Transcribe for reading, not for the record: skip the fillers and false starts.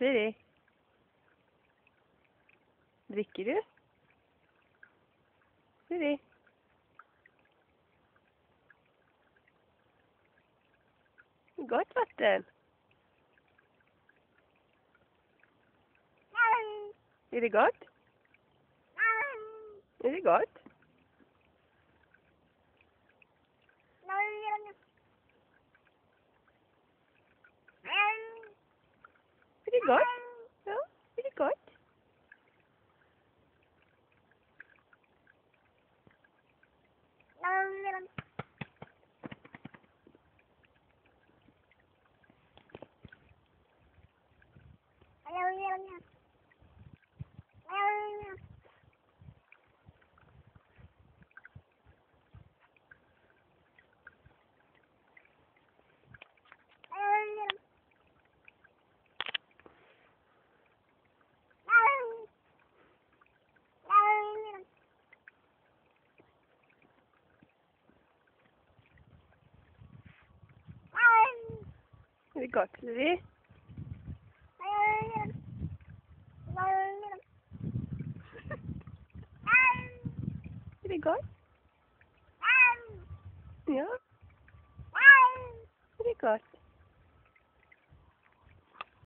Siri. Drikker du? Siri. Godt vann. Er det godt? Er det godt? Er det godt? Ja, er det godt? Er det godt, Siri? Er det godt? Ja. Er det godt?